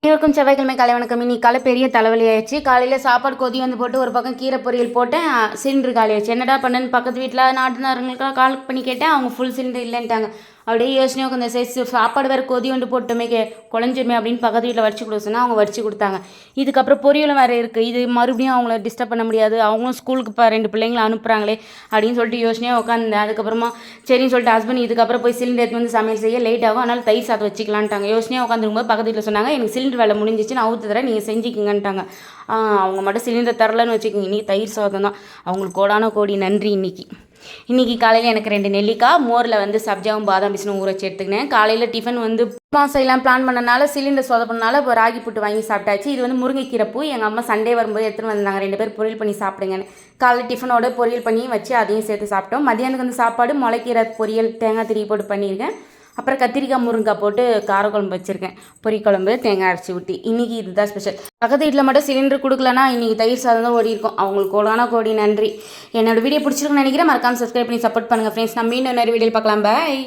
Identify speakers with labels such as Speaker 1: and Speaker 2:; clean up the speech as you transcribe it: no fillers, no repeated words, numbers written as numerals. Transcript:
Speaker 1: அனைவருக்கும் செவ்வாய்க்கிழமை காலை வணக்கம். இன்னைக்கு காலை பெரிய தலைவலி ஆயிடுச்சு. காலையில் சாப்பாடு கொதி வந்து போட்டு ஒரு பக்கம் கீரை பொரியல் போட்டேன். சிலிண்டர் காலி ஆயிடுச்சு. என்னடா பண்ணுன்னு பக்கத்து வீட்டில் நாட்டுனாருங்களுக்கெல்லாம் கால் பண்ணி கேட்டேன். அவங்க ஃபுல் சிலிண்டர் இல்லைன்ட்டாங்க. அப்படியே யோசனையாக உட்காந்து சைஸ் சாப்பாடு வேறு கொதி வந்து போட்டோமே குழஞ்சிருமே அப்படின்னு பக்கத்து வீட்டில் வடிச்சு கொடுக்க சொன்னால் அவங்க வடிச்சு கொடுத்தாங்க. இதுக்கப்புறம் பொரியலும் வேறு இருக்குது. இது மறுபடியும் அவங்கள டிஸ்டர்ப் பண்ண முடியாது. அவங்களும் ஸ்கூலுக்கு இப்போ 2 பிள்ளைங்களை அனுப்புகிறாங்களே அப்படின்னு சொல்லிட்டு யோசனையாக உட்காந்தேன். அதுக்கப்புறமா சரின்னு சொல்லிட்டு ஹஸ்பண்ட் இதுக்கப்புறம் போய் சிலிண்டர் எடுத்து வந்து சமையல் செய்ய லேட் ஆகும், அதனால் தயிர் சாதம் வச்சுக்கலான்ட்டாங்க. யோசனையாக உட்காந்துருக்கும்போது பக்கத்து வீட்டில் சொன்னாங்க, எனக்கு சிலிண்டர் வேலை முடிஞ்சிச்சு, நான் ஊற்று தரேன், நீங்கள் செஞ்சுக்கிங்கன்ட்டாங்க. அவங்க மட்டும் சிலிண்டர் தரலன்னு வச்சுக்கோங்க, இன்றைக்கி தயிர் சாதம் தான். அவங்களுக்கு கோடான கோடி நன்றி. இன்றைக்கி காலையில் எனக்கு 2 நெல்லிக்காய் மோரில் வந்து சப்ஜாவும் பாதாம் பிசினும் ஊற வச்சு எடுத்துக்கினேன். காலையில் டிஃபன் வந்து மாதம் எல்லாம் பிளான் பண்ணனால சிலிண்டர் சொதப்பினால இப்போ ராகி புட்டு வாங்கி சாப்பிட்டாச்சு. இது வந்து முருங்கைக்கீரை பூ. எங்கள் அம்மா சண்டே வரும்போது எடுத்துகிட்டு வந்தாங்க. 2 பேர் பொரியல் பண்ணி சாப்பிடுங்கன்னு. காலையில் டிஃபனோட பொரியல் பண்ணி வச்சு அதையும் சேர்த்து சாப்பிட்டோம். மதியானத்துக்கு வந்து சாப்பாடு முளைக்கீரை பொரியல் தேங்காய் திருவி போட்டு பண்ணியிருக்கேன். அப்புறம் கத்திரிக்காய் முருங்காய் போட்டு காரக்குழம்பு வச்சுருக்கேன். பொரிக்குழம்பு தேங்காய் அரைச்சி ஊற்றி. இன்றைக்கி இதுதான் ஸ்பெஷல். பக்கத்து வீட்டில் மட்டும் சிலிண்டர் கொடுக்கலன்னா இன்றைக்கி தயிர் சாதம் தான் ஓடி இருக்கும். அவங்களுக்கு கோடான கோடி நன்றி. என்னோடய வீடியோ பிடிச்சிருக்குன்னு நினைக்கிறேன். மறக்காமல் சப்ஸ்கிரைப் பண்ணி சப்போர்ட் பண்ணுங்கள் ஃப்ரெண்ட்ஸ். நம்ம மீண்டும் நிறைய வீடியோ பார்க்கலாம். பாய்.